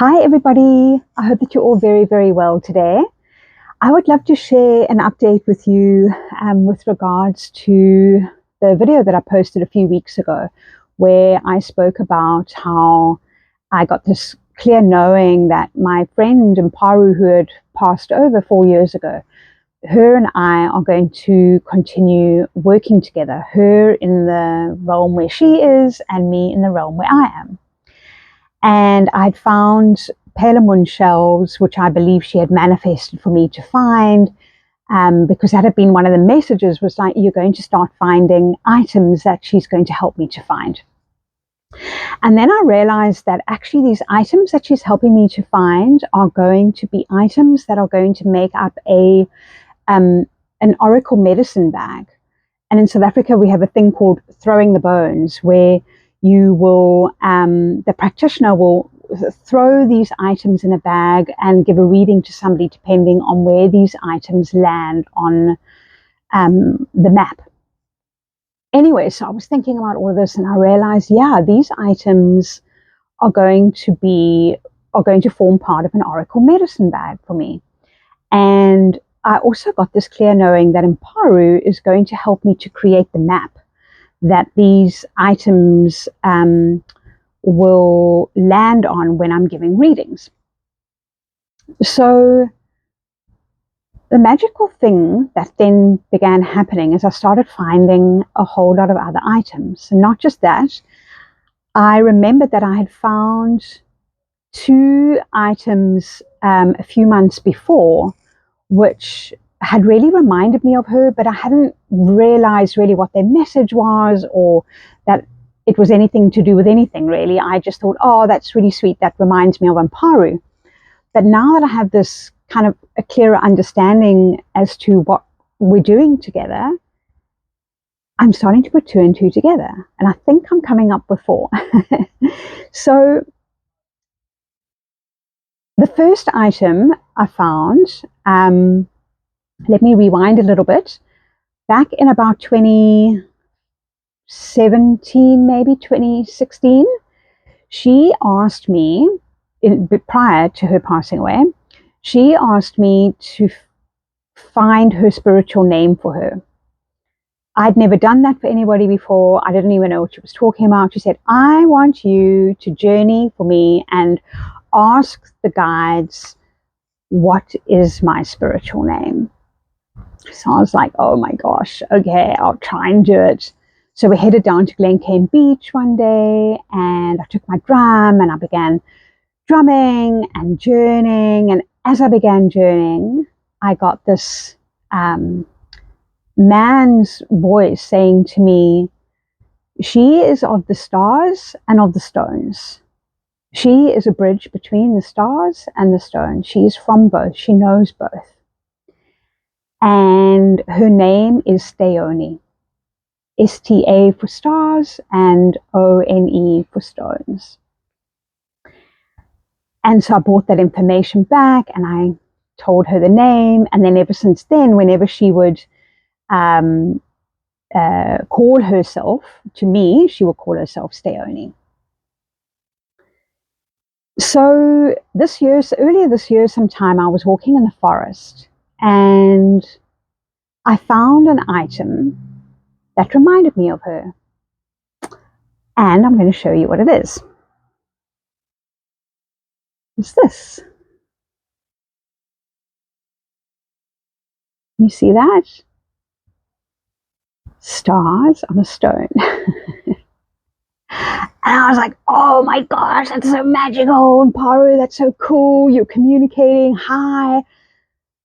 Hi, everybody. I hope that you're all very, very well today. I would love to share an update with you with regards to the video that I posted a few weeks ago, where I spoke about how I got this clear knowing that my friend Mparu, who had passed over 4 years ago, her and I are going to continue working together, her in the realm where she is, and me in the realm where I am. And I'd found Pelemun shells, which I believe she had manifested for me to find, because that had been one of the messages, was like, you're going to start finding items that she's going to help me to find. And then I realized that actually these items that she's helping me to find are going to be items that are going to make up an oracle medicine bag. And in South Africa, we have a thing called throwing the bones, where you will, the practitioner will throw these items in a bag and give a reading to somebody depending on where these items land on the map. Anyway, so I was thinking about all of this and I realized, yeah, these items are going to form part of an oracle medicine bag for me. And I also got this clear knowing that Mparu is going to help me to create the map that these items will land on when I'm giving readings. So the magical thing that then began happening is I started finding a whole lot of other items. And not just that, I remembered that I had found two items a few months before, which had really reminded me of her, but I hadn't realized really what their message was or that it was anything to do with anything really. I just thought, oh, that's really sweet. That reminds me of Mparu. But now that I have this kind of a clearer understanding as to what we're doing together, I'm starting to put two and two together. And I think I'm coming up with four. So the first item I found, let me rewind a little bit. Back in about 2017, maybe 2016, she asked me, prior to her passing away, she asked me to find her spiritual name for her. I'd never done that for anybody before. I didn't even know what she was talking about. She said, I want you to journey for me and ask the guides, what is my spiritual name? So I was like, oh my gosh, okay, I'll try and do it. So we headed down to Glen Beach one day and I took my drum and I began drumming and journeying. And as I began journeying, I got this man's voice saying to me, she is of the stars and of the stones. She is a bridge between the stars and the stones. She is from both. She knows both. And her name is Steone. STA for stars and ONE for stones. And so I brought that information back and I told her the name. And then ever since then, whenever she would call herself to me, she would call herself Steone. So earlier this year sometime, I was walking in the forest and I found an item that reminded me of her. And I'm going to show you what it is. What's this? You see that? Stars on a stone. And I was like, oh my gosh, that's so magical. Mparu, that's so cool. You're communicating. Hi.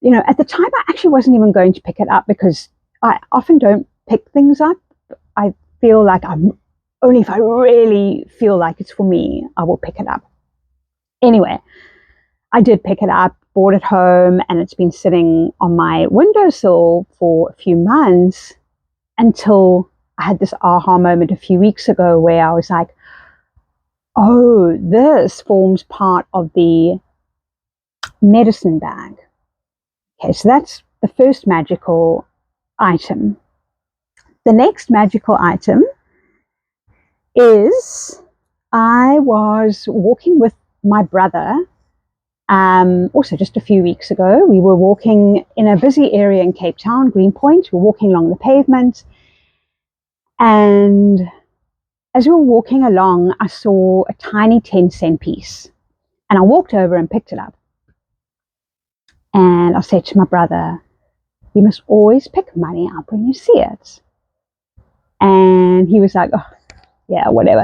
You know, at the time, I actually wasn't even going to pick it up because I often don't pick things up. I feel like only if I really feel like it's for me, I will pick it up. Anyway, I did pick it up, brought it home, and it's been sitting on my windowsill for a few months until I had this aha moment a few weeks ago where I was like, oh, this forms part of the medicine bag. Okay, so that's the first magical item. The next magical item is I was walking with my brother, also just a few weeks ago, we were walking in a busy area in Cape Town, Greenpoint. We were walking along the pavement, and as we were walking along, I saw a tiny 10-cent piece, and I walked over and picked it up. And I said to my brother, you must always pick money up when you see it. And he was like, oh, yeah, whatever,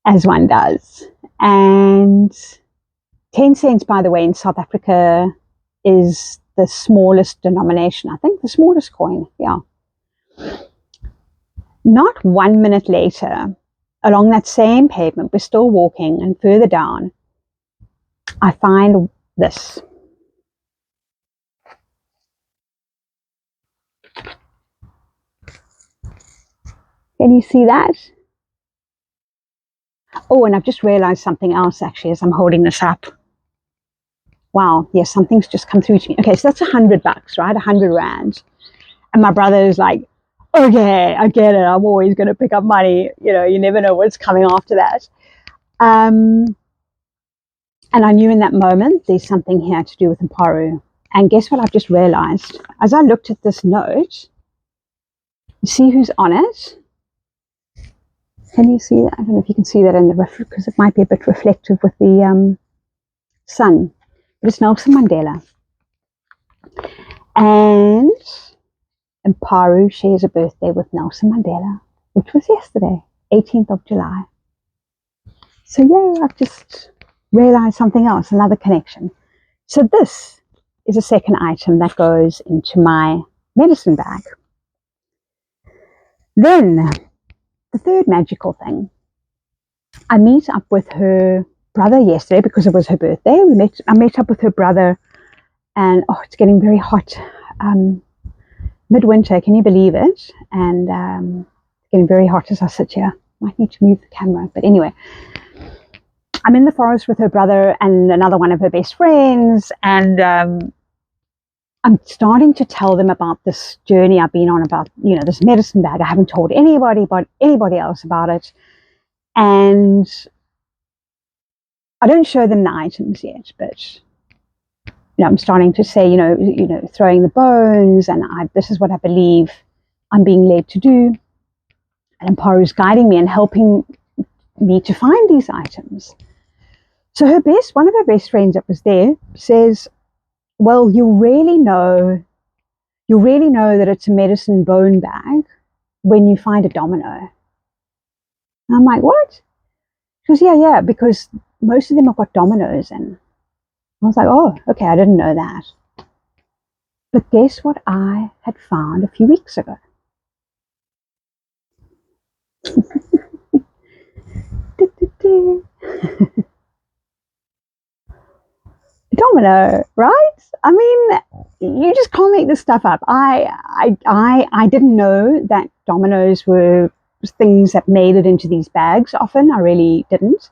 as one does. And 10 cents, by the way, in South Africa is the smallest denomination. I think the smallest coin, yeah. Not 1 minute later, along that same pavement, we're still walking, and further down, I find this. Can you see that? Oh, and I've just realized something else actually as I'm holding this up. Wow, yes, something's just come through to me. Okay, so that's $100, right? 100 Rand. And my brother is like, okay, I get it. I'm always going to pick up money. You never know what's coming after that. And I knew in that moment there's something here to do with Mparu. And guess what I've just realized? As I looked at this note, you see who's on it? Can you see that? I don't know if you can see that in the because it might be a bit reflective with the sun. But it's Nelson Mandela. And Mparu shares a birthday with Nelson Mandela, which was yesterday, 18th of July. So yeah, I've just realized something else, another connection. So this is a second item that goes into my medicine bag. Then the third magical thing, I meet up with her brother yesterday because it was her birthday. I met up with her brother, and it's getting very hot. Midwinter, can you believe it? And it's getting very hot as I sit here. Might need to move the camera, but anyway. I'm in the forest with her brother and another one of her best friends, and I'm starting to tell them about this journey I've been on about, this medicine bag. I haven't told anybody else about it. And I don't show them the items yet, but I'm starting to say, throwing the bones, and this is what I believe I'm being led to do. And Mparu's guiding me and helping me to find these items. So one of her best friends that was there says, well, you really know that it's a medicine bone bag when you find a domino. And I'm like, what? She goes, yeah, because most of them have got dominoes in. I was like, oh, okay, I didn't know that. But guess what I had found a few weeks ago? Domino, right? I mean, you just can't make this stuff up. I didn't know that dominoes were things that made it into these bags often. I really didn't.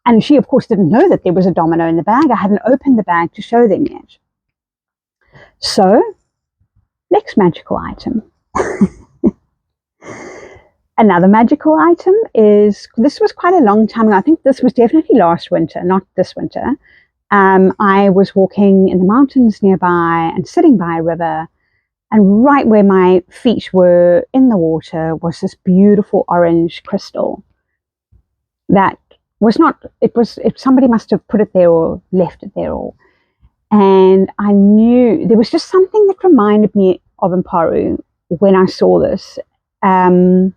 And she, of course, didn't know that there was a domino in the bag. I hadn't opened the bag to show them yet. So, next magical item. Another magical item is, this was quite a long time ago. I think this was definitely last winter, not this winter. I was walking in the mountains nearby and sitting by a river, and right where my feet were in the water was this beautiful orange crystal that was not, somebody must have put it there or left it there, and I knew there was just something that reminded me of Mparu when I saw this. And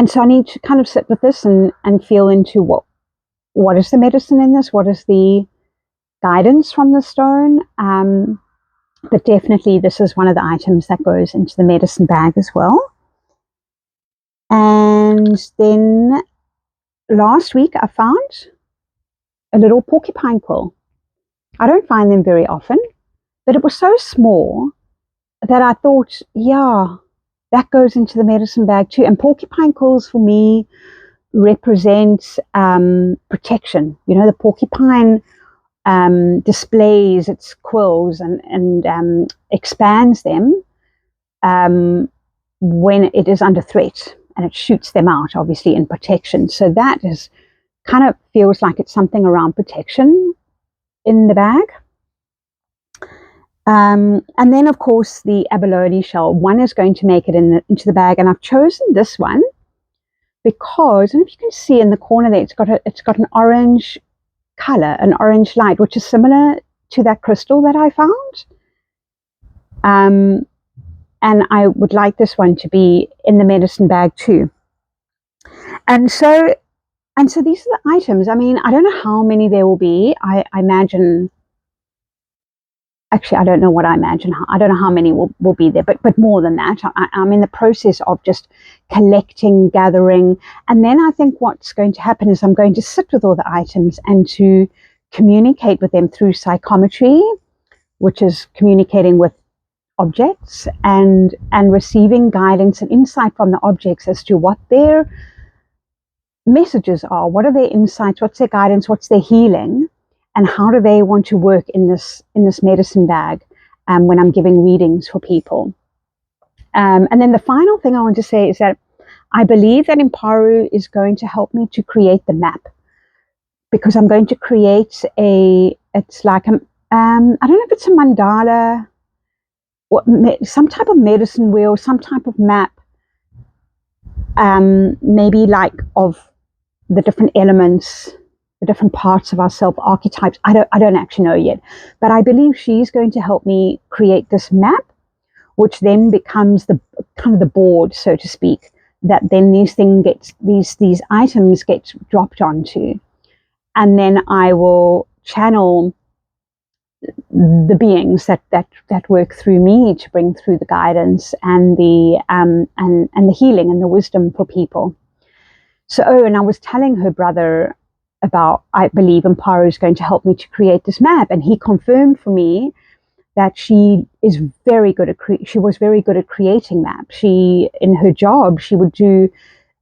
so I need to kind of sit with this and feel into what is the medicine in this? What is the guidance from the stone? But definitely this is one of the items that goes into the medicine bag as well. And then last week I found a little porcupine quill. I don't find them very often, but it was so small that I thought, yeah, that goes into the medicine bag too. And porcupine quills for me represent protection. The porcupine displays its quills and expands them when it is under threat, and it shoots them out, obviously, in protection. So that has kind of feels like it's something around protection in the bag. And then, of course, the abalone shell. One is going to make it into the bag, and I've chosen this one because, I don't know if you can see in the corner there, it's got an orange color, an orange light, which is similar to that crystal that I found. And I would like this one to be in the medicine bag too. And so these are the items. I mean, I don't know how many there will be. I imagine, actually, I don't know what I imagine. I don't know how many will be there, but more than that. I'm in the process of just collecting, gathering. And then I think what's going to happen is I'm going to sit with all the items and to communicate with them through psychometry, which is communicating with objects and receiving guidance and insight from the objects as to what their messages are, what are their insights, what's their guidance, what's their healing, and how do they want to work in this medicine bag when I'm giving readings for people. And then the final thing I want to say is that I believe that Imparu is going to help me to create the map, because I'm going to create it's like I don't know if it's a mandala, some type of medicine wheel, some type of map, maybe like of the different elements, the different parts of ourself, archetypes. I don't actually know yet, but I believe she's going to help me create this map, which then becomes the kind of the board, so to speak, that then these items get dropped onto, and then I will channel the beings that work through me to bring through the guidance and the healing and the wisdom for people. So, and I was telling her brother about, I believe Imparu is going to help me to create this map, and he confirmed for me that she was very good at creating maps. She, in her job, she would do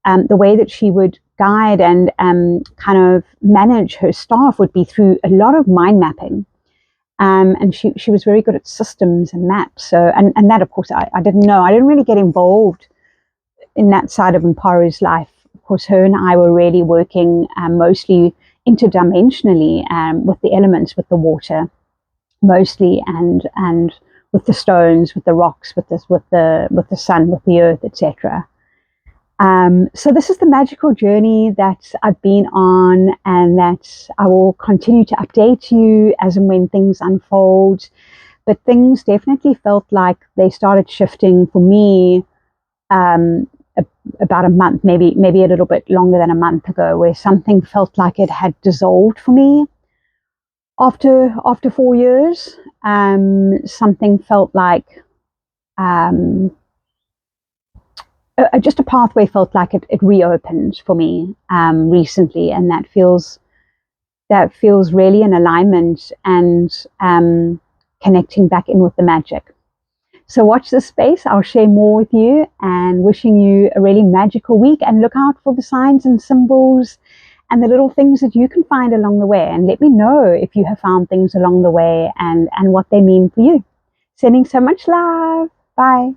the way that she would guide and kind of manage her staff would be through a lot of mind mapping. And she was very good at systems and maps. So, and that, of course, I didn't know. I didn't really get involved in that side of Imparu's life. Of course, her and I were really working mostly interdimensionally with the elements, with the water, mostly, and with the stones, with the rocks, with the sun, with the earth, etc. So this is the magical journey that I've been on, and that I will continue to update you as and when things unfold. But things definitely felt like they started shifting for me about a month, maybe a little bit longer than a month ago, where something felt like it had dissolved for me after 4 years. Something felt like just a pathway felt like it reopened for me recently, and that feels really in alignment and connecting back in with the magic. So watch this space. I'll share more with you, and wishing you a really magical week, and look out for the signs and symbols and the little things that you can find along the way, and let me know if you have found things along the way and what they mean for you. Sending so much love. Bye.